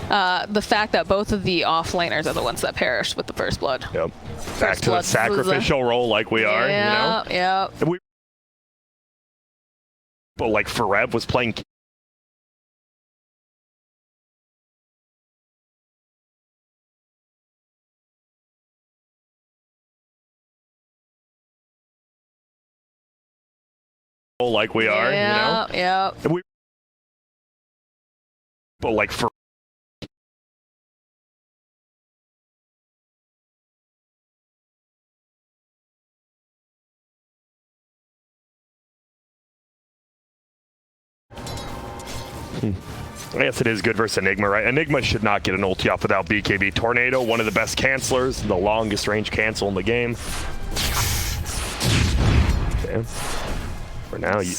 the fact that both of the off-laners are the ones that perished with the first blood. Yep. Back to the sacrificial role like we are, you know? Yeah. But like Forev was playing like we are, you know? Yeah. But like for I guess it is good versus Enigma, right? Enigma should not get an ulti off without BKB. Tornado, one of the best cancelers, the longest range cancel in the game. Okay. For now, you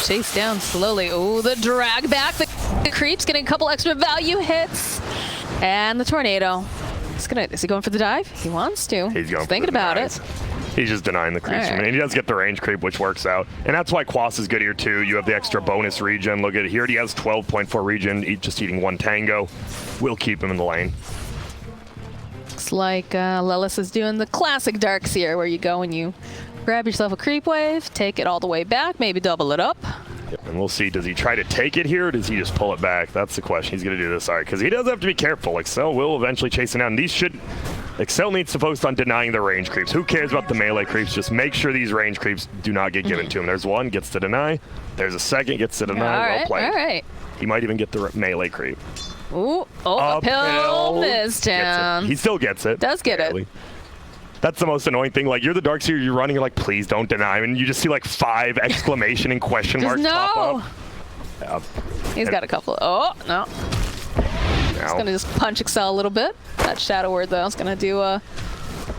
chase down slowly. Oh, the drag back. The creep's getting a couple extra value hits. And the tornado. Is he going for the dive? He wants to. He's going thinking about it. He's just denying the creeps. Right. And he does get the range creep, which works out. And that's why Quas is good here, too. You have the extra bonus regen. Look at it. He already has 12.4 regen, just eating one tango. We'll keep him in the lane. Looks like Lelis is doing the classic Darks here, where you go and you grab yourself a creep wave, take it all the way back, maybe double it up. Yep. And we'll see, does he try to take it here, or does he just pull it back? That's the question. He's going to do this, all right, because he does have to be careful. Excel will eventually chase him down. And these should... Excel needs to focus on denying the range creeps. Who cares about the melee creeps? Just make sure these range creeps do not get given to him. There's one, gets to deny. There's a second, gets to deny. Well played. All right. He might even get the melee creep. Ooh, uphill this down. He still gets it. Does get it. That's the most annoying thing. Like, you're the Darkseer, you're running, you're like, please don't deny. And you just see like 5 exclamation and question marks pop up. Yeah. He's got a couple. Oh, no. He's going to just punch Excel a little bit. That Shadow Word, though, is going to do a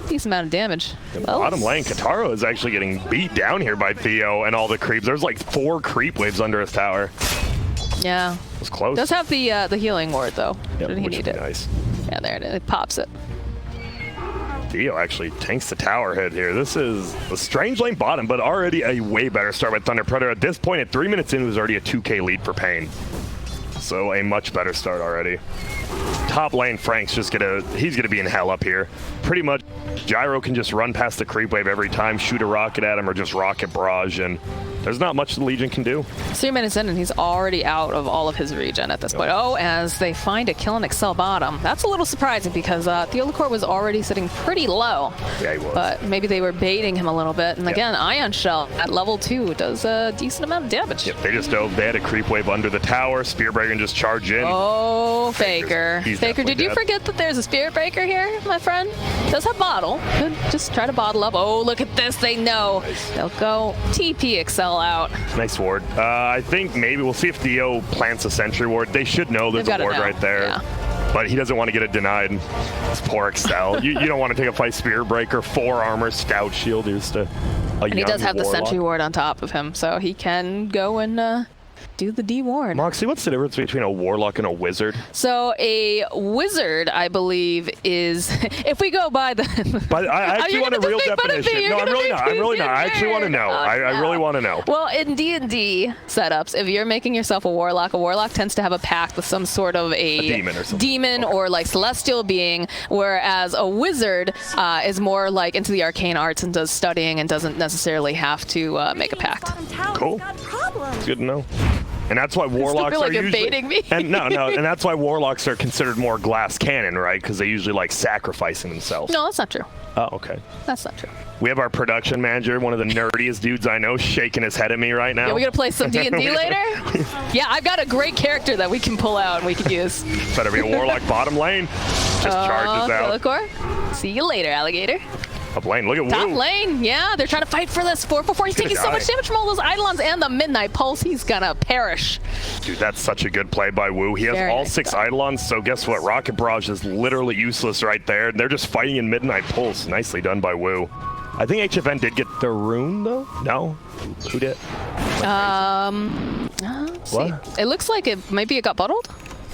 decent amount of damage. Bottom lane, Kataro is actually getting beat down here by Theo and all the creeps. There's like 4 creep waves under his tower. Yeah. It was close. Does have the healing ward, though. Yep, Didn't he need it? Nice. Yeah, there it is. It pops it. Theo actually tanks the tower hit here. This is a strange lane bottom, but already a way better start with Thunder Predator. At this point, at 3 minutes in, it was already a 2K lead for paiN. So a much better start already. Top lane, Frank's just he's gonna be in hell up here. Pretty much, Gyro can just run past the creep wave every time, shoot a rocket at him, or just rocket barrage, and there's not much the Legion can do. 3 minutes in, and he's already out of all of his regen at this point. Oh, as they find a kill in Excel bottom. That's a little surprising because Theolacor was already sitting pretty low. Yeah, he was. But maybe they were baiting him a little bit. And again, Ion Shell at level 2 does a decent amount of damage. Yep, they just dove. They had a creep wave under the tower. Spearbreaker and just charge in. Oh, Faker. Faker, did you forget that there's a Spirit Breaker here, my friend? Does have bottle. Could just try to bottle up. Oh, look at this. They know. Nice. They'll go TP Excel out. Nice ward. I think maybe we'll see if Theo plants a sentry ward. They should know there's a ward right there. Yeah. But he doesn't want to get it denied. It's poor Excel. you don't want to take a fight Spear Breaker, 4 armor, stout shield, just and he does have the sentry ward on top of him, so he can go and do the D ward. Moxie, what's the difference between a warlock and a wizard? So a wizard, I believe, is if we go by the. But I actually want a real definition. No, I'm really not. I actually want to know. I really want to know. Well, in D&D setups, if you're making yourself a warlock tends to have a pact with some sort of a demon or something. Or like celestial being, whereas a wizard is more like into the arcane arts and does studying and doesn't necessarily have to make a pact. Cool. It's good to know. And that's why warlocks are usually baiting me. and and that's why warlocks are considered more glass cannon, right? Because they usually like sacrificing themselves. No, that's not true. Oh, okay. That's not true. We have our production manager, one of the nerdiest dudes I know, shaking his head at me right now. Yeah, we gonna play some D&D later? Yeah, I've got a great character that we can pull out and we can use. Better be a warlock bottom lane. Just charges out. Theolacor. See you later, alligator. Top lane, look at Wu. Top lane, yeah, they're trying to fight for this 4-4-4. He's taking so much damage from all those Eidolons and the Midnight Pulse. He's gonna perish. Dude, that's such a good play by Wu. He has all 6 Eidolons, so guess what? Rocket Barrage is literally useless right there. They're just fighting in Midnight Pulse. Nicely done by Wu. I think HFN did get the rune, though? No? Who did? Let's see. It looks like maybe it got bottled.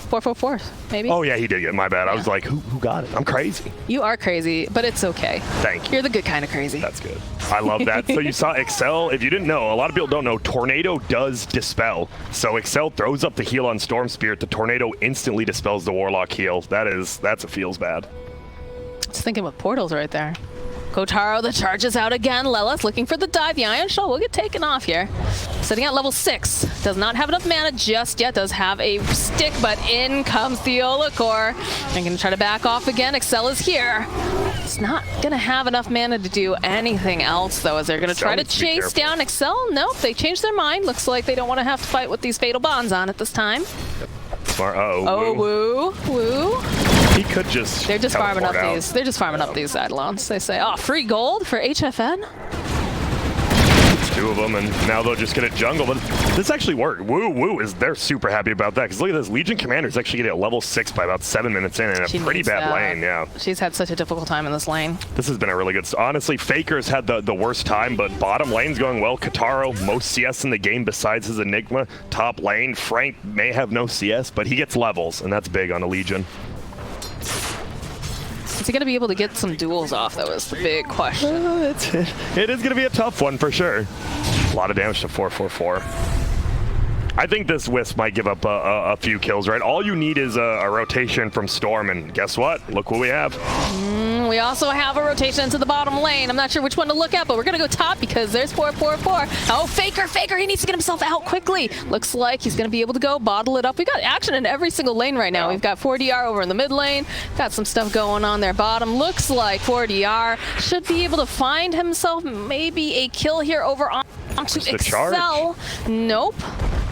444, maybe. Oh yeah, he did get it. My bad. Yeah. I was like, who got it? I'm crazy. You are crazy, but it's okay. Thank you. You're the good kind of crazy. That's good. I love that. So you saw Excel. If you didn't know, a lot of people don't know, Tornado does dispel. So Excel throws up the heal on Storm Spirit. The Tornado instantly dispels the Warlock heal. That's a feels bad. Just thinking with portals right there. Kotaro, the charge is out again. Lelis looking for the dive. The Iron Shell will get taken off here. Sitting at level 6. Does not have enough mana just yet. Does have a stick, but in comes the Theolacor. They're going to try to back off again. Excel is here. It's not going to have enough mana to do anything else, though, as they're going to try to chase down Excel. Nope, they changed their mind. Looks like they don't want to have to fight with these Fatal Bonds on at this time. Smart. Woo. He could just. They're just farming up these. They're just farming up these Eidolons. They say, "Oh, free gold for HFN." It's 2 of them, and now they'll just get a jungle. But this actually worked. Woo they're super happy about that because look at this. Legion Commander's actually getting at level 6 by about 7 minutes in a pretty bad lane. Yeah. She's had such a difficult time in this lane. This has been a really good. Honestly, Faker's had the worst time, but bottom lane's going well. Kotaro, most CS in the game besides his Enigma. Top lane, Frank may have no CS, but he gets levels, and that's big on a Legion. Is he going to be able to get some duels off, though, is the big question. It is going to be a tough one for sure. A lot of damage to 444. I think this Wisp might give up a few kills, right? All you need is a rotation from Storm, and guess what? Look what we have. We also have a rotation into the bottom lane. I'm not sure which one to look at, but we're going to go top because there's 444. Oh, Faker, he needs to get himself out quickly. Looks like he's going to be able to go bottle it up. We got action in every single lane right now. We've got 4DR over in the mid lane. Got some stuff going on there bottom. Looks like 4DR should be able to find himself maybe a kill here over onto Excel. Nope.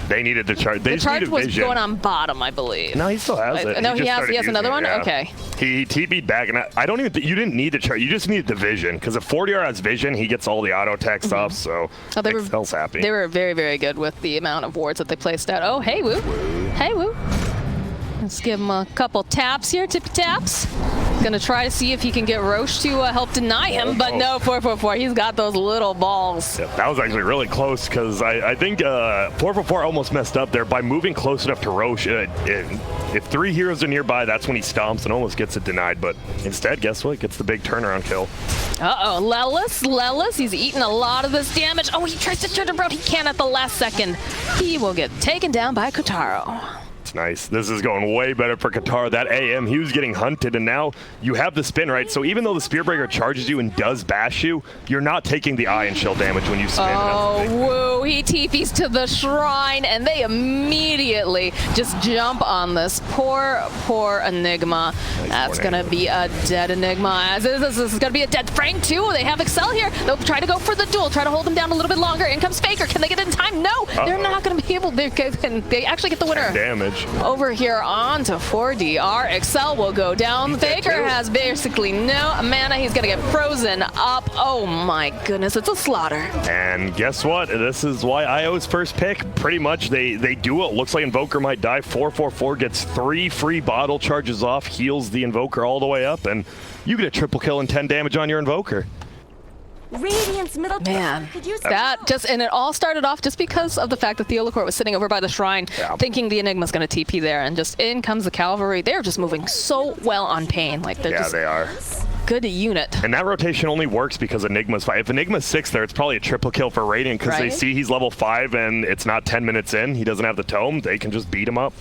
They needed the charge. The charge was going on bottom, I believe. No, he still has it. No, he has another one? Yeah. Okay. He TP'd back, and I don't even you didn't need the charge. You just needed the vision, because if 4DR has vision, he gets all the auto attack stuff, so Excel's happy. They were very, very good with the amount of wards that they placed out. Oh, hey, Woo. Hey, Woo. Let's give him a couple taps here, tippy taps. Gonna try to see if he can get Roche to help deny him, but no, 444. He's got those little balls. Yeah, that was actually really close because I think 444 almost messed up there by moving close enough to Roche. If 3 heroes are nearby, that's when he stomps and almost gets it denied. But instead, guess what? Gets the big turnaround kill. Uh-oh, Lelis, he's eating a lot of this damage. Oh, he tries to turn around. He can at the last second. He will get taken down by Kotaro. Nice. This is going way better for Kotaro. That AM, he was getting hunted, and now you have the spin, right? So even though the Spearbreaker charges you and does bash you, you're not taking the Iron Shell damage when you spin. Oh, woo. He TPs to the shrine, and they immediately just jump on this poor Enigma. Nice. That's going to be a dead Enigma. As this is going to be a dead Frank, too. They have Excel here. They'll try to go for the duel, try to hold him down a little bit longer. In comes Faker. Can they get it in time? No, they're not going to be able to. They actually get the winner. Damage. Over here on to 4DR. Excel will go down. Faker has basically no mana. He's going to get frozen up. Oh my goodness, it's a slaughter. And guess what? This is why IO's first pick. Pretty much they do it. Looks like Invoker might die. 444 gets 3 free bottle charges off, heals the Invoker all the way up, and you get a triple kill and 10 damage on your Invoker. Radiant's middle Man, and it all started off just because of the fact that Theolacor was sitting over by the shrine, thinking the Enigma's going to TP there, and just in comes the cavalry. They're just moving so well on paiN. Like they are. Good unit. And that rotation only works because Enigma's 5. If Enigma's 6 there, it's probably a triple kill for Radiant because they see he's level 5 and it's not 10 minutes in. He doesn't have the tome. They can just beat him up.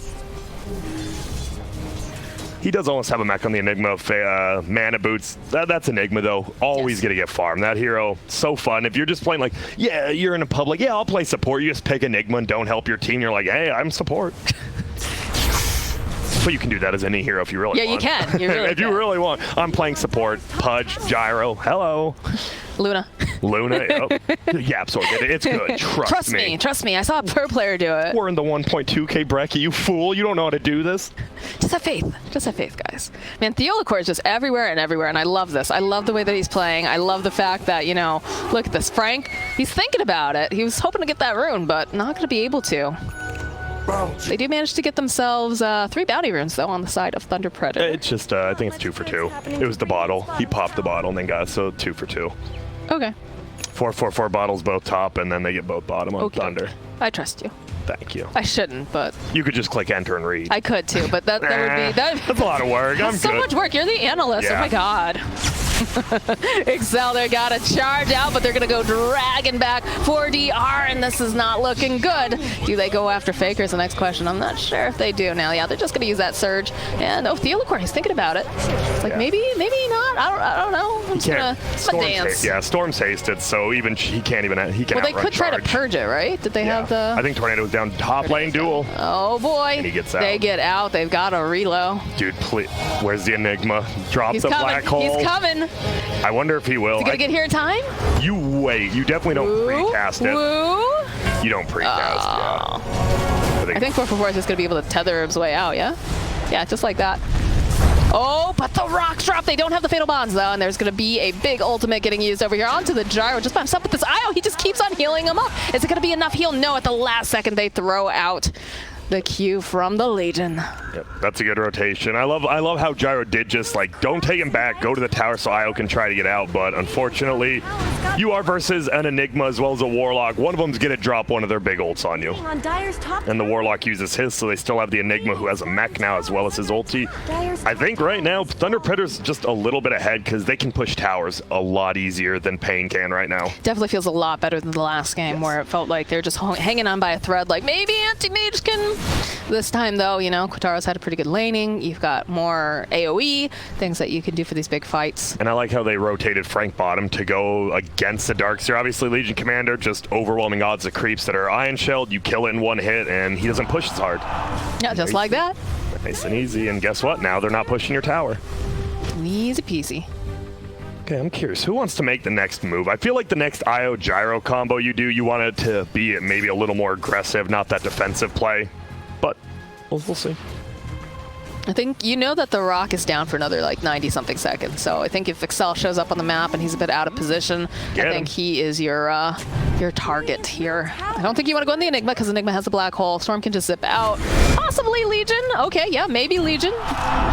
He does almost have a mech on the Enigma of mana boots. That's Enigma, though. Always going to get farmed. That hero, so fun. If you're just playing like, yeah, you're in a public, yeah, I'll play support. You just pick Enigma and don't help your team. You're like, hey, I'm support. But you can do that as any hero if you really want. Yeah, you can. You really if you really want. I'm playing support. Pudge, Gyro, hello. Luna. Yeah, so it's good. Trust me. Trust me. I saw a pro player do it. We're in the 1.2K bracket, you fool. You don't know how to do this. Just have faith. Just have faith, guys. Man, Theolacor is just everywhere, and I love this. I love the way that he's playing. I love the fact that, look at this. Frank, he's thinking about it. He was hoping to get that rune, but not going to be able to. They do manage to get themselves 3 bounty runes, though, on the side of Thunder Predator. It's just, I think it's 2 for 2. It was the bottle. He popped the bottle and then got so 2 for 2. Okay. 4 bottles both top, and then they get both bottom on Thunder. I trust you. Thank you. I shouldn't, but You could just click enter and read. I could too, but that would be That's a lot of work. I'm so good. much work. You're the analyst. Yeah. Oh my god. Excel, they got to charge out, but they're going to go dragging back for DR, and this is not looking good. Do they go after Faker is the next question. I'm not sure if they do now. Yeah, they're just going to use that surge. And Theolicore, he's thinking about it. It's like, maybe not. I don't know. I'm just going to dance. Yeah, Storm's hasted, so even he can't even. He can. Well, they could try to purge it, right? Did they have the? I think Tornado's down top lane duel. Oh boy. And he gets out. They get out. They've got a reload. Dude, please. Where's the Enigma? Drop the black hole. He's coming. I wonder if he will. Is he gonna get here in time? You wait. You definitely don't precast it. You don't precast. Yeah. I think 444 is just gonna be able to tether his way out. Yeah. Yeah, just like that. Oh, but the rocks drop. They don't have the fatal bonds though, and there's gonna be a big ultimate getting used over here onto the gyro. Just by himself with this IO, he just keeps on healing him up. Is it gonna be enough heal? No. At the last second, they throw out the Q from the Legion. Yep, that's a good rotation. I love how Gyro did just like, don't take him back, go to the tower so Io can try to get out, but unfortunately, you are versus an Enigma as well as a Warlock. One of them's gonna drop one of their big ults on you. And the Warlock uses his, so they still have the Enigma who has a mech now as well as his ulti. I think right now, Thunder Predator's just a little bit ahead because they can push towers a lot easier than paiN can right now. Definitely feels a lot better than the last game where it felt like they're just hanging on by a thread, like maybe Anti-Mage can. This time though, you know, Kotaro's had a pretty good laning. You've got more AoE, things that you can do for these big fights. And I like how they rotated Frank Bottom to go against the Darkseer. Obviously, Legion Commander, just overwhelming odds of creeps that are Iron Shelled. You kill it in one hit, and he doesn't push as hard. Yeah, just like that. Nice and easy. And guess what? Now they're not pushing your tower. Easy peasy. Okay, I'm curious. Who wants to make the next move? I feel like the next IO Gyro combo you do, you want it to be maybe a little more aggressive, not that defensive play. But we'll see. I think you know that the rock is down for another like 90-something seconds. So I think if Excel shows up on the map and he's a bit out of position, I think he is your target here. I don't think you want to go in the Enigma because Enigma has a black hole. Storm can just zip out. Possibly Legion. Okay, yeah, maybe Legion.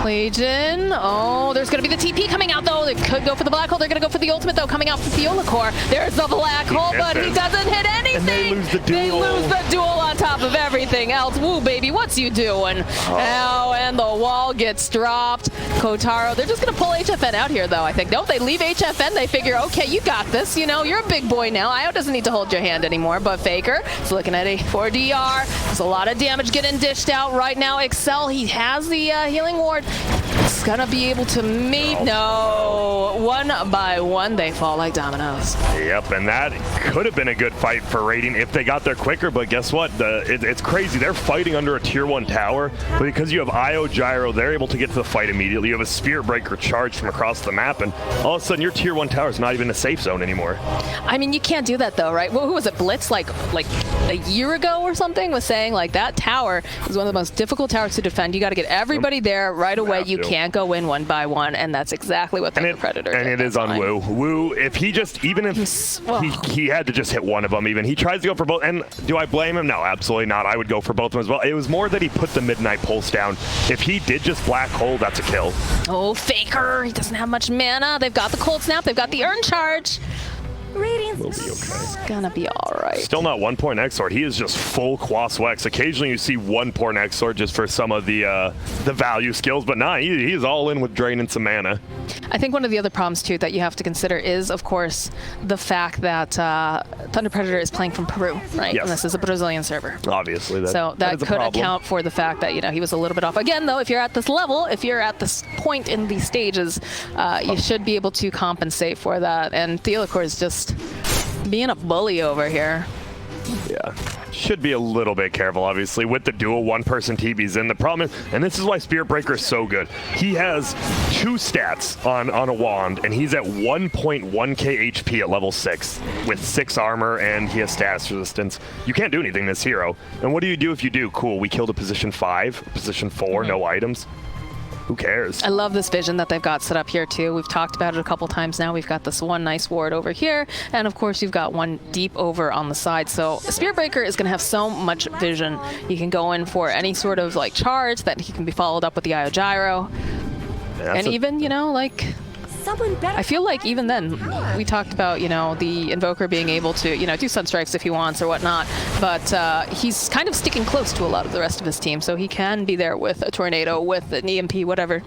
Legion. Oh, there's going to be the TP coming out though. They could go for the black hole. They're going to go for the ultimate though, coming out for Theolicore. There's the black hole, but he doesn't hit anything. And they lose the duel. They lose the duel on top of everything else. Woo, baby, what's you doing? Oh, and the wall gets dropped. Kotaro, they're just going to pull HFN out here, though, I think. Don't they leave HFN? They figure, okay, you got this. You know, you're a big boy now. Io doesn't need to hold your hand anymore, but Faker is looking at a 4DR. There's a lot of damage getting dished out right now. Excel, he has the healing ward. He's going to be able to meet. No. One by one, they fall like dominoes. Yep, and that could have been a good fight for Radiant if they got there quicker, but guess what? It's crazy. They're fighting under a tier 1 tower, but because you have Io Gyro, they're able to get to the fight immediately. You have a Spirit Breaker charge from across the map, and all of a sudden your tier 1 tower is not even a safe zone anymore. I mean, you can't do that though, right? Well, who was it? Blitz like a year ago or something was saying like that tower is one of the most difficult towers to defend. You got to get everybody there right away. You can't go in one by one, and that's exactly what the Predator did. And it is on Woo. Woo, if he just, even if he had to just hit one of them even, he tries to go for both, and do I blame him? No, absolutely not. I would go for both of them as well. It was more that he put the Midnight Pulse down. If he did just black hole, that's a kill. Oh, Faker, he doesn't have much mana. They've got the Cold Snap, they've got the Urn Charge. Radiance Will be okay. It's gonna be all right. Still not 1 point Exort. He is just full Quas Wex. Occasionally you see 1 point Exort just for some of the value skills, but nah, he's all in with draining some mana. I think one of the other problems too that you have to consider is, of course, the fact that Thunder Predator is playing from Peru, right? Yes. And this is a Brazilian server. Obviously, so that could account for the fact that, you know, he was a little bit off. Again, though, if you're at this level, if you're at this point in these stages, you should be able to compensate for that. And Theolicore is just being a bully over here. Yeah. Should be a little bit careful, obviously, with the dual one-person TBs in. The problem is, and this is why Spirit Breaker is so good, he has 2 stats on a wand, and he's at 1.1k HP at level 6 with 6 armor, and he has status resistance. You can't do anything this hero. And what do you do if you do? Cool, we killed a position 5, position 4, no items. Who cares? I love this vision that they've got set up here too. We've talked about it a couple times now. We've got this one nice ward over here, and of course you've got one deep over on the side. So Spirit Breaker is going to have so much vision. He can go in for any sort of like charge that he can be followed up with the Io Gyro. Yeah, and even, you know, like Someone better. I feel like even then, we talked about, you know, the Invoker being able to, you know, do Sunstrikes if he wants or whatnot, but he's kind of sticking close to a lot of the rest of his team, so he can be there with a Tornado, with an EMP, whatever.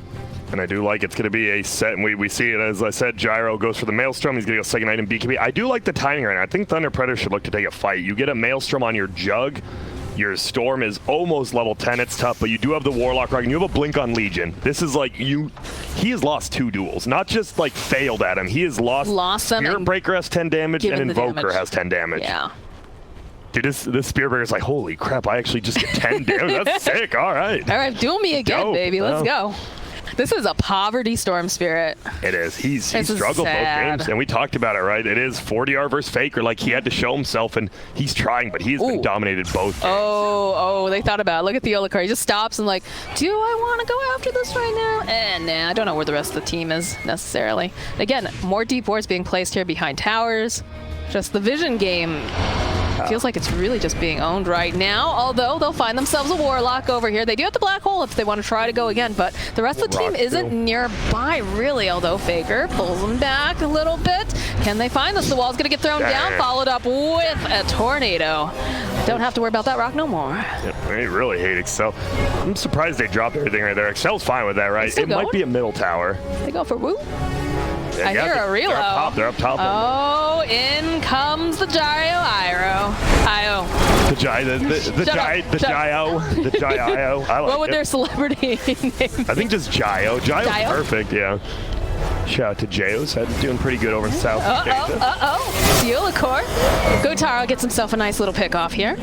And I do like it's going to be a set, and we see it, as I said, Gyro goes for the Maelstrom. He's going to go second item BKB. I do like the timing right now. I think Thunder Predator should look to take a fight. You get a Maelstrom on your Jug. Your Storm is almost level 10. It's tough, but you do have the Warlock Rock, and you have a Blink on Legion. This is like he has lost 2 duels. Not just like failed at him. He has lost them. Spirit Breaker has 10 damage, and Invoker has 10 damage. Yeah. Dude, this Spirit Breaker's like, holy crap, I actually just get 10 damage. That's sick. All right. All right, duel me again, Dope. baby. Let's go. This is a poverty Storm Spirit. It is. He's struggled both sad. games, and we talked about it, right? It is 40R versus Faker. Like, he had to show himself, and he's trying, but he's been dominated both games. Oh, they thought about it. Look at the Olikar. He just stops and like, do I want to go after this right now? Nah, I don't know where the rest of the team is necessarily. Again, more deep wards being placed here behind towers. Just the vision game feels like it's really just being owned right now, although they'll find themselves a Warlock over here. They do have the Black Hole if they want to try to go again, but the rest of the team isn't nearby, really, although Faker pulls them back a little bit. Can they find this? The wall's going to get thrown down, followed up with a Tornado. Don't have to worry about that rock no more. Yeah, they really hate Excel. I'm surprised they dropped everything right there. Excel's fine with that, right? It might be a middle tower. They go for woo. Yeah, I hear a reload. They're up top. Oh, in comes the Gyro Io. The Gyro. I like What would their celebrity name be? I think just Gio. Gio's perfect, yeah. Shout out to Jaos. Doing pretty good over in South. Olikar. Gotaro gets himself a nice little pick off here.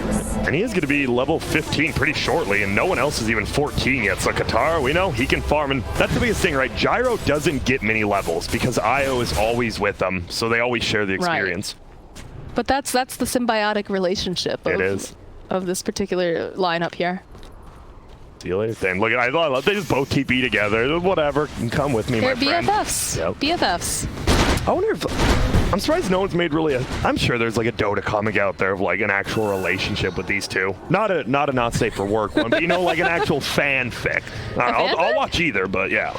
And he is going to be level 15 pretty shortly, and no one else is even 14 yet. So Katara, we know he can farm, and that's the biggest thing, right? Gyro doesn't get many levels because Io is always with them, so they always share the experience. Right. But that's the symbiotic relationship of this particular lineup here. See you later, then. Look, I love they just both TP together. Whatever, come with me, They're my friend. BFFs. Yep. BFFs. I wonder if I'm surprised no one's made really a. I'm sure there's like a Dota comic out there of like an actual relationship with these two. Not a not safe for work one, but you know, like an actual fanfic. I'll watch either, but yeah.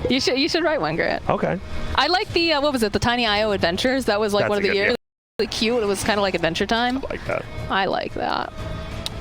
You should write one, Grant. Okay. I like the what was it? The Tiny IO Adventures. That was like one of the years. Really cute. It was kind of like Adventure Time. I like that. I like that.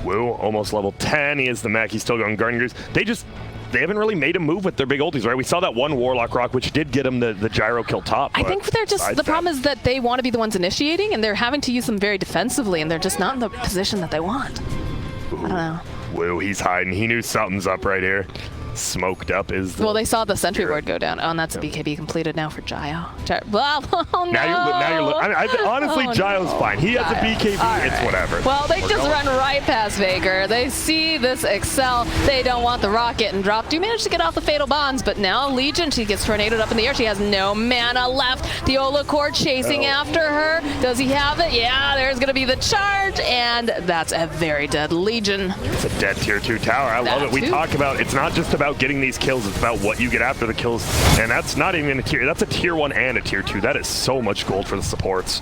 Woo, almost level 10. He is the mech. He's still going Guardian Gears. They haven't really made a move with their big ultis, right? We saw that one Warlock Rock, which did get him the Gyro kill top. I think they're just, the problem is that they want to be the ones initiating, and they're having to use them very defensively, and they're just not in the position that they want. Ooh. I don't know. Woo, he's hiding. He knew something's up right here. Smoked up is the... Well, they saw the sentry ward go down. Oh, and that's a BKB completed now for Gyro. Oh, no. Now you're honestly, Gyro's fine. He has a BKB. It's whatever. Well, they just run right past Faker. They see this Excel. They don't want the rock getting dropped. Do manage to get off the Fatal Bonds, but now Legion, she gets tornadoed up in the air. She has no mana left. The Olikar chasing after her. Does he have it? Yeah, there's going to be the charge, and that's a very dead Legion. It's a dead tier 2 tower. I love it. We talk about, it's not just about getting these kills, it's about what you get after the kills, and that's not even a tier, that's a tier 1 and a tier 2. That is so much gold for the supports.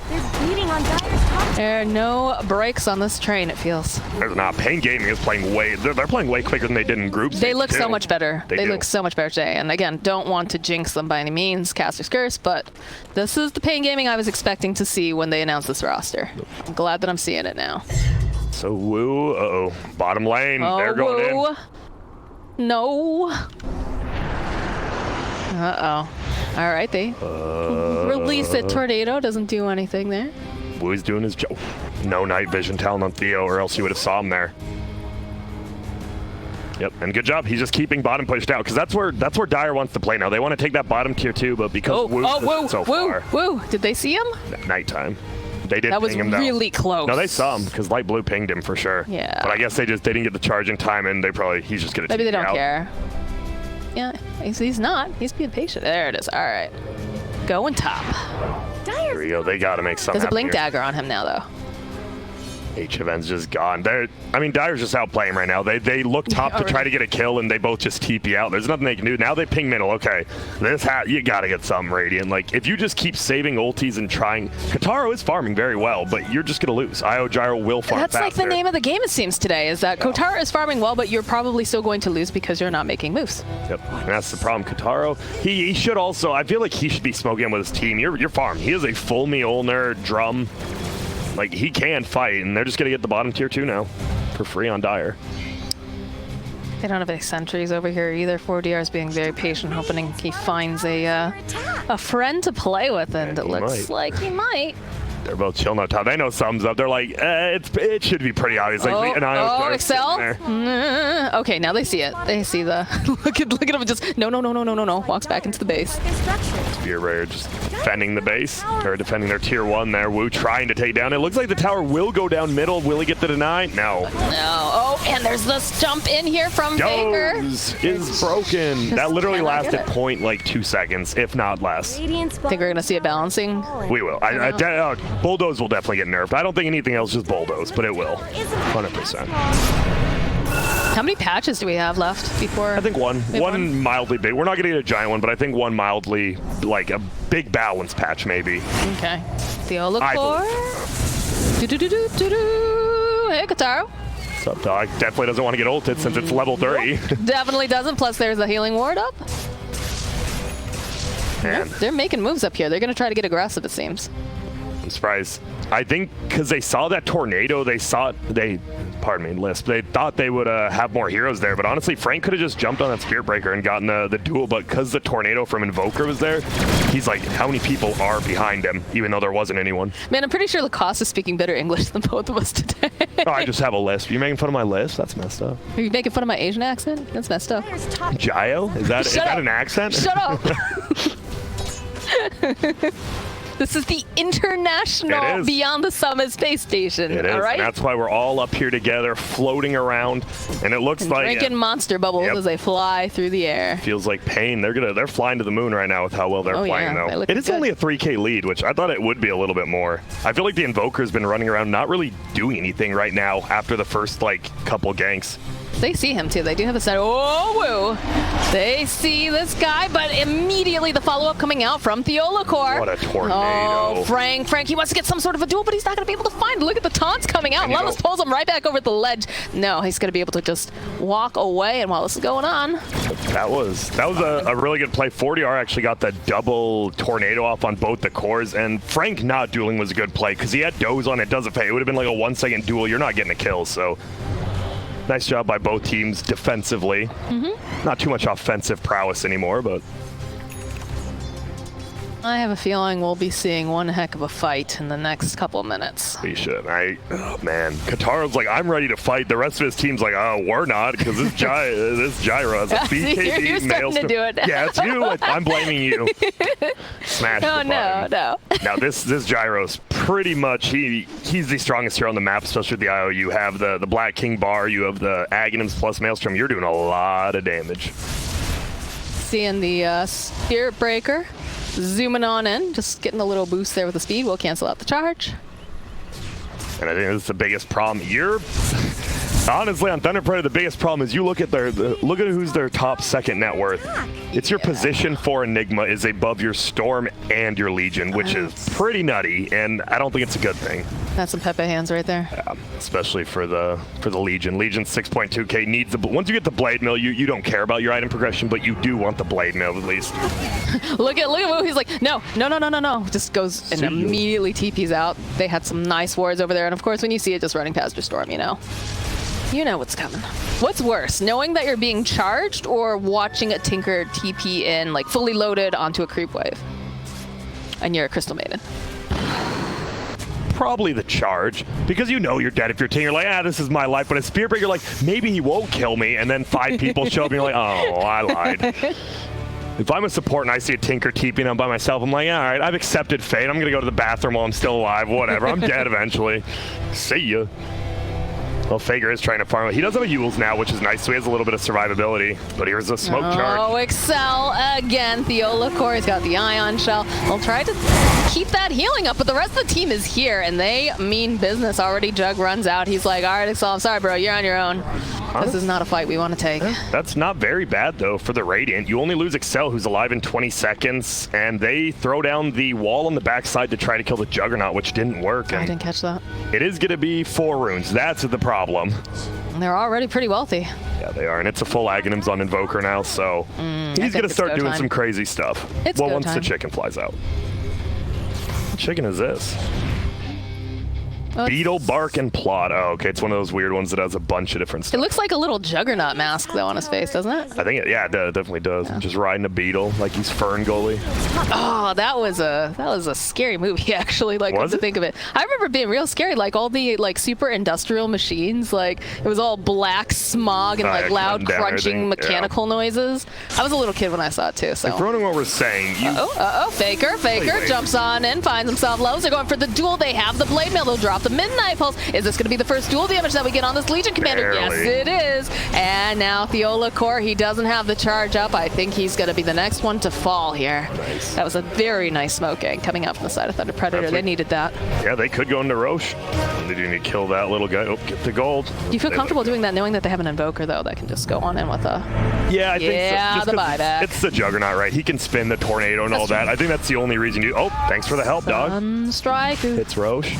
There are no brakes on this train, it feels. There's not. paiN Gaming is playing they're playing way quicker than they did in groups. They look so much better. They look so much better today, and again, don't want to jinx them by any means, Caster's Curse, but this is the paiN Gaming I was expecting to see when they announced this roster. I'm glad that I'm seeing it now. So Woo, bottom lane, they're going in. No. Uh-oh. All right, they release it. Tornado doesn't do anything there. Woo's doing his job. No night vision talent on Theo, or else you would have saw him there. Yep, and good job. He's just keeping bottom pushed out, because that's where Dire wants to play now. They want to take that bottom tier 2, but because Woo's so far. Woo! Did they see him? Nighttime. They did. That was ping him really close. No, they saw him because Light Blue pinged him for sure. Yeah. But I guess they didn't get the charge in time, and he's just gonna. Maybe they don't care. Yeah, he's not. He's being patient. There it is. All right, going top. Here we go. They gotta make something. There's a blink dagger on him now, though. HFN's just gone. I mean, Dire's just outplaying right now. They look top to try to get a kill, and they both just TP out. There's nothing they can do. Now they ping middle. Okay, you gotta get something, Radiant. Like, if you just keep saving ultis and trying, Kotaro is farming very well, but you're just gonna lose. IO Gyro will farm That's faster. like the name of the game, it seems, today, is that Kotaro is farming well, but you're probably still going to lose because you're not making moves. Yep, and that's the problem. Kotaro, he should also, I feel like he should be smoking with his team. You're farm. He is a full Mjolnir drum. Like, he can fight, and they're just going to get the bottom tier 2 now for free on Dire. They don't have any sentries over here either. 4DR is being very patient, hoping he finds a friend to play with, and it looks like he might. They're both chilling up top. They know something's up. They're like, it should be pretty obvious. Like, Excel? Okay, now they see it. They see the look at him just no. Walks back into the base. Spear Rare just defending the base, or defending their tier 1 there. Wu trying to take down. It looks like the tower will go down middle. Will he get the deny? No. No. Oh, and there's this jump in here from Baker. Is broken. That literally lasted 2 seconds, if not less. Radiant's Think we're gonna see it balancing? We will. Bulldoze will definitely get nerfed. I don't think anything else, just Bulldoze, but it will. 100%. How many patches do we have left before? I think one. One mildly big. We're not going to get a giant one, but I think one mildly, like a big balance patch maybe. Okay. Theo look for. Hey, Kotaro. What's up, dog? Definitely doesn't want to get ulted since it's level 3. Definitely doesn't. Plus, there's a healing ward up. Man. They're making moves up here. They're going to try to get aggressive, it seems. I'm surprised. I think because they saw that tornado, they thought they would have more heroes there, but honestly, Frank could have just jumped on that Spirit Breaker and gotten the duel, but because the tornado from Invoker was there, he's like, how many people are behind him, even though there wasn't anyone? Man, I'm pretty sure Lacoste is speaking better English than both of us today. Oh, I just have a lisp. You making fun of my lisp? That's messed up. Are you making fun of my Asian accent? That's messed up. Gio? Is that an accent? Shut up. This is the international Beyond the Summit space station. It is. All right? And that's why we're all up here together, floating around, and it looks like drinking monster bubbles as they fly through the air. Feels like paiN. They're flying to the moon right now with how well they're playing, though. It is only a 3K lead, which I thought it would be a little bit more. I feel like the Invoker's been running around, not really doing anything right now after the first couple ganks. They see him too. They do have a set. Oh, woo! They see this guy, but immediately the follow-up coming out from Theolacor. What a tornado! Oh, Frank, he wants to get some sort of a duel, but he's not going to be able to find it. Look at the taunts coming out. Lelis pulls him right back over the ledge. No, he's going to be able to just walk away. And while this is going on, that was a really good play. 4DR actually got the double tornado off on both the cores, and Frank not dueling was a good play because he had Doze on it. Doesn't pay. It would have been like a 1-second duel. You're not getting a kill, so. Nice job by both teams defensively. Not too much offensive prowess anymore, but I have a feeling we'll be seeing one heck of a fight in the next couple of minutes. we should. Oh man, Kataro's like, I'm ready to fight. The rest of his team's like, oh, we're not, because this Gyro has a BKB You're starting to do it. Yeah, it's you. I'm blaming you. Smash the button. No. Now this Gyro's pretty much, he's the strongest here on the map, especially with the IO. You have the Black King bar, you have the Aghanims plus Maelstrom. You're doing a lot of damage. Seeing the Spirit Breaker zooming on in, just getting a little boost there with the speed. We'll cancel out the charge. And I think that's the biggest problem. Honestly, on Thunder Predator, the biggest problem is you look at who's their top second net worth. It's your position for Enigma is above your Storm and your Legion, which is pretty nutty, and I don't think it's a good thing. That's some Pepe hands right there. Yeah, especially for the Legion. Legion's 6.2K needs once you get the Blade Mill, you don't care about your item progression, but you do want the Blade Mill at least. look at Wu. He's like, no. Just goes and immediately TPs out. They had some nice wards over there, and of course, when you see it just running past your Storm, you know what's coming. What's worse, knowing that you're being charged or watching a Tinker TP in, like, fully loaded onto a creep wave? And you're a Crystal Maiden. Probably the charge, because you're dead if you're Tinker. You're like, this is my life. But a Spear Breaker, like, maybe he won't kill me, and then 5 people show up, and you're like, oh, I lied. If I'm a support and I see a Tinker TPing and I'm by myself, I'm like, all right, I've accepted fate. I'm going to go to the bathroom while I'm still alive. Whatever. I'm dead eventually. See ya. Well, Fager is trying to farm. He does have a Yules now, which is nice, so he has a little bit of survivability. But here's a smoke charge. Oh, Excel again. Theolacor, he's got the Ion Shell. He'll try to keep that healing up, but the rest of the team is here, and they mean business already. Jug runs out. He's like, all right, Excel, I'm sorry, bro. You're on your own. This is not a fight we want to take. That's not very bad, though, for the Radiant. You only lose Excel, who's alive in 20 seconds, and they throw down the wall on the backside to try to kill the Juggernaut, which didn't work. I didn't catch that. It is going to be 4 runes. That's the problem. And they're already pretty wealthy. Yeah, they are, and it's a full Aghanims on Invoker now, so he's going to start doing some crazy stuff. Well, once the chicken flies out. What chicken is this? Beetle, Bark, and Plot. Oh, okay. It's one of those weird ones that has a bunch of different stuff. It looks like a little Juggernaut mask, though, on his face, doesn't it? I think it, yeah, it definitely does. Yeah. Just riding a beetle like he's Fern Gully. Oh, that was a scary movie, actually. Like, to think of it. I remember it being real scary. Like, all the, like, super industrial machines. Like, it was all black smog and, like, loud crunching mechanical noises. I was a little kid when I saw it, too, so. Like, running what we're saying. Faker jumps on in, finds himself low. They're going for the duel. They have the Blade Mail. They'll drop the Midnight Pulse. Is this going to be the first duel damage that we get on this Legion Commander? Barely. Yes, it is. And now Theolacor, he doesn't have the charge up. I think he's going to be the next one to fall here. Nice. That was a very nice smoke gang coming out from the side of Thunder Predator. They needed that. Yeah, they could go into Roche. They do need to kill that little guy. Oh, get the gold. Do you feel comfortable doing that, knowing that they have an Invoker, though, that can just go on in with a... Yeah, I think so. Yeah, the buyback. It's the Juggernaut, right? He can spin the Tornado and all that. I think that's the only reason you... Oh, thanks for the help, dog. Strike. It's Roche.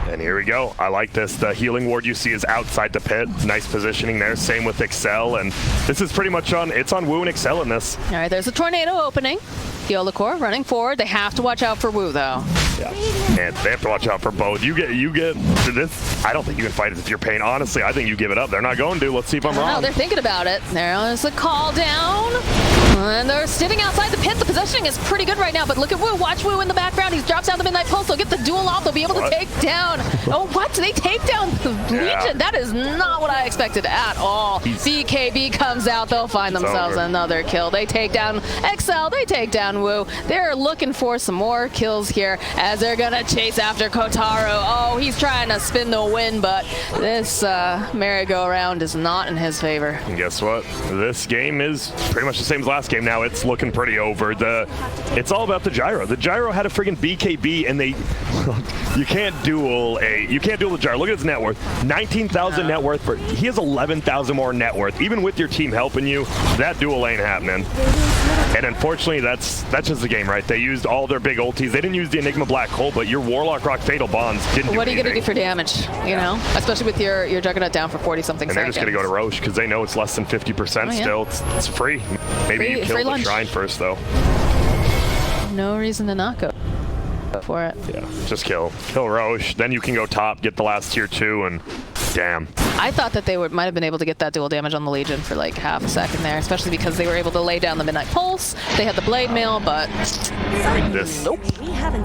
And here we go. I like this. The healing ward you see is outside the pit. Nice positioning there. Same with Excel. And this is pretty much on Wu and Excel in this. All right, there's a tornado opening. Theolacor running forward. They have to watch out for Wu, though. Yeah, and they have to watch out for both. You get this. I don't think you can fight it if you're paying. Honestly, I think you give it up. They're not going to. Let's see if I'm wrong. No, they're thinking about it. There's a call down. And they're sitting outside the pit. The positioning is pretty good right now, but look at Wu. Watch Wu in the background. He drops down the Midnight Pulse. They'll get the duel off. They'll be able to take down. Oh, what? They take down the Legion? That is not what I expected at all. BKB comes out. They'll find themselves another kill. They take down Excel. They take down Wu. They're looking for some more kills here as they're going to chase after Kotaro. Oh, he's trying to spin the win, but this merry-go-round is not in his favor. And guess what? This game is pretty much the same as last game now. It's looking pretty over. It's all about the gyro. The gyro had a friggin' BKB, and you can't duel the gyro. Look at his net worth. 19,000 net worth. He has 11,000 more net worth. Even with your team helping you, that duel ain't happening. And unfortunately, that's just the game, right? They used all their big ultis. They didn't use the Enigma Black Hole, but your Warlock Rock Fatal Bonds didn't do What are you going to do for damage, you know? Especially with your Juggernaut down for 40-something seconds. And they're just going to go to Roche because they know it's less than 50% still. It's free. Maybe you kill the Shrine first, though. No reason to not go for it. Yeah, just kill Roche. Then you can go top, get the last tier 2, and damn. I thought that they might have been able to get that dual damage on the Legion for like half a second there, especially because they were able to lay down the Midnight Pulse. They had the Blade Mail, but nope.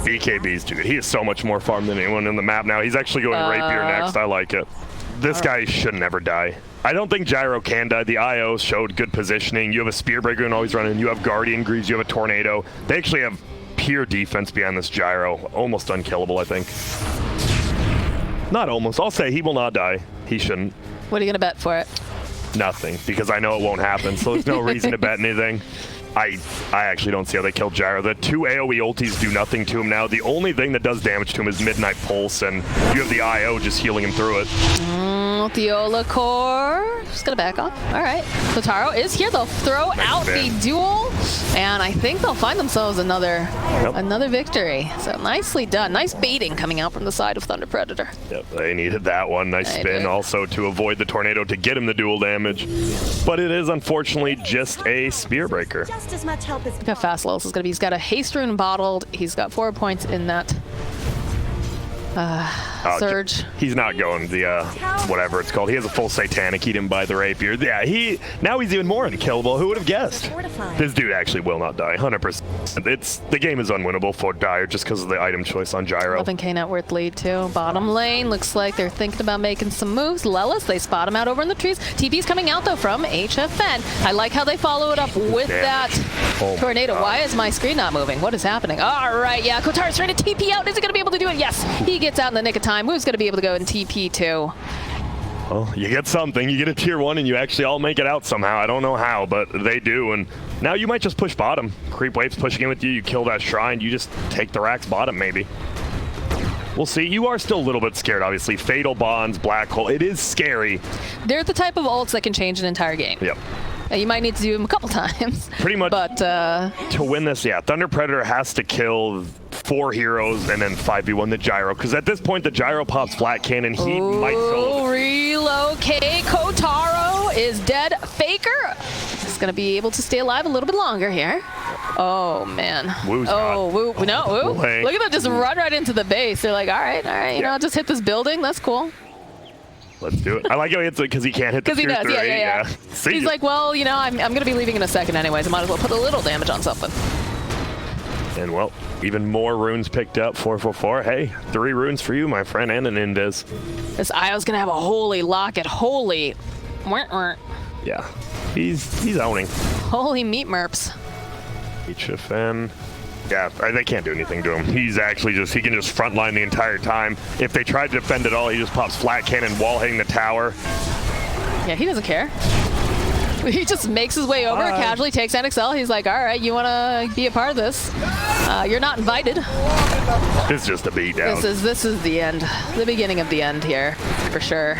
BKB's too good. He is so much more farm than anyone in the map now. He's actually going Rapier next. I like it. This guy should never die. I don't think Gyro can die. The IO showed good positioning. You have a Spearbreaker and always running. You have Guardian Greaves. You have a Tornado. They actually have pure defense behind this Gyro. Almost unkillable, I think. Not almost. I'll say he will not die. He shouldn't. What are you going to bet for it? Nothing, because I know it won't happen, so there's no reason to bet anything. I actually don't see how they killed Gyro. The 2 AoE ultis do nothing to him now. The only thing that does damage to him is Midnight Pulse, and you have the IO just healing him through it. Theolacor just gonna back off. All right, Kotaro is here. They'll throw out the duel, and I think they'll find themselves another victory. So nicely done. Nice baiting coming out from the side of Thunder Predator. Yep, they needed that one. Nice spin also to avoid the Tornado to get him the dual damage. But it is unfortunately just a Spearbreaker. Just as much help as Look how fast Lilith is gonna be. He's got a Haste Rune bottled. He's got 4 points in that. Surge. He's not going the whatever it's called. He has a full Satanic. He didn't buy the Rapier. Yeah, now he's even more unkillable. Who would have guessed? This dude actually will not die. 100%. The game is unwinnable for Dire just because of the item choice on Gyro. 11k net worth lead too. Bottom lane looks like they're thinking about making some moves. Lelis, they spot him out over in the trees. TP's coming out though from HFN. I like how they follow it up with that Tornado. Why is my screen not moving? What is happening? All right, yeah, Kotaro's trying to TP out. Is he going to be able to do it? Yes, he gets out in the nick of time. Wu's going to be able to go and TP too. Well, you get something. You get a tier 1 and you actually all make it out somehow. I don't know how, but they do. And now you might just push bottom. Creep wave's pushing in with you. You kill that shrine. You just take the racks bottom, maybe. We'll see. You are still a little bit scared, obviously. Fatal Bonds, Black Hole. It is scary. They're the type of ults that can change an entire game. Yep. You might need to do them a couple times. Pretty much. But to win this, yeah, Thunder Predator has to kill 4 heroes and then 5v1 the gyro. Because at this point, the gyro pops flat cannon. He might solo. Relocate. Kotaro is dead. Faker is going to be able to stay alive a little bit longer here. Oh, man. Woo's oh, Woo. No, Woo. Playing. Look at them just run right into the base. They're like, all right, you know, just hit this building. That's cool. Let's do it. I like how he hits it because he can't hit the tier 3. Yeah. See He's like, well, you know, I'm going to be leaving in a second anyways. I might as well put a little damage on something. And, well, even more runes picked up. 444. Hey, 3 runes for you, my friend, and an Invis. This Io's going to have a holy locket. Holy. Yeah. He's owning. Holy meat merps. HFN. Yeah, they can't do anything to him. He's actually he can just frontline the entire time. If they try to defend at all, he just pops flat cannon wall hitting the tower. Yeah, he doesn't care. He just makes his way over, casually takes NXL. He's like, all right, you want to be a part of this? You're not invited. This is just a beatdown. This is the end. The beginning of the end here, for sure.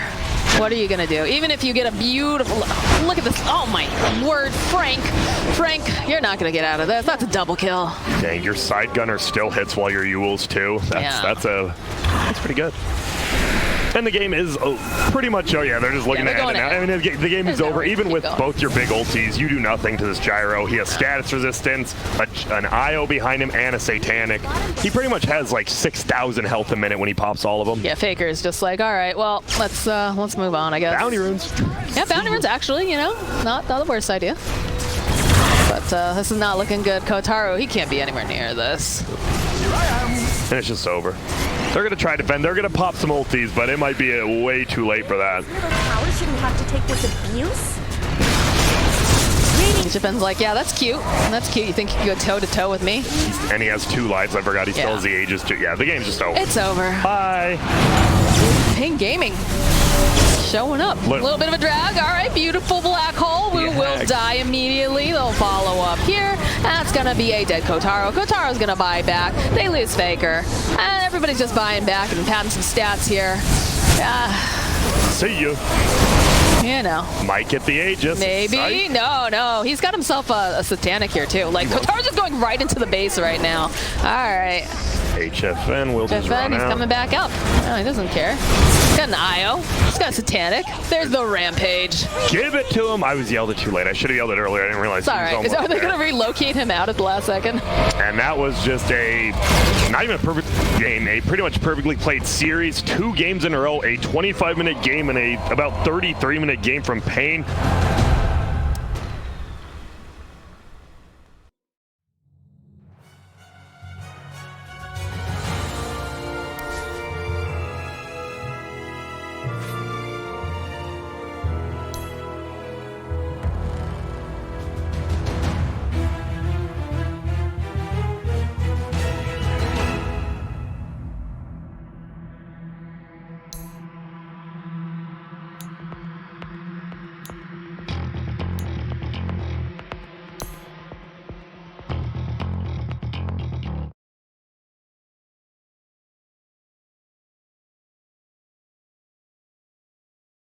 What are you going to do? Even if you get a beautiful... Look at this. Oh, my word. Frank, you're not going to get out of this. That's a double kill. Dang, your side gunner still hits while your Ewel's too. That's pretty good. And the game is pretty much, they're just looking at it now. I mean, the game is over. Even with both your big ultis, you do nothing to this gyro. He has status resistance, an IO behind him, and a satanic. He pretty much has like 6,000 health a minute when he pops all of them. Yeah, Faker is just like, all right, well, let's move on, I guess. Bounty runes. Yeah, bounty runes actually, you know, not the worst idea. But this is not looking good. Kotaro, he can't be anywhere near this. And it's just over. They're going to try to defend. They're going to pop some ultis, but it might be way too late for that. Power shouldn't have to take this abuse. Japan's like, yeah, that's cute. That's cute. You think you could go toe-to-toe with me? And he has 2 lives. I forgot he still has the Aegis too. Yeah, the game's just over. It's over. Bye. paiN Gaming showing up. A little bit of a drag. All right, beautiful black hole. Woo will die immediately. They'll follow up here. That's going to be a dead Kotaro. Kotaro's going to buy back. They lose Faker. And everybody's just buying back and padding some stats here. See you. You know. Might get the Aegis. Maybe. Sight. No. He's got himself a satanic here, too. Like, Kotaro's just going right into the base right now. All right. HFN will just run he's out. coming back up. No, he doesn't care. He's got an IO. He's got a satanic. There's the rampage. Give it to him. I was yelled it too late. I should have yelled it earlier. I didn't realize. It's all right. Are they going to relocate him out at the last second? And that was just not even a perfect game. A pretty much perfectly played series. 2 games in a row. A 25-minute game and a about 33-minute game from paiN.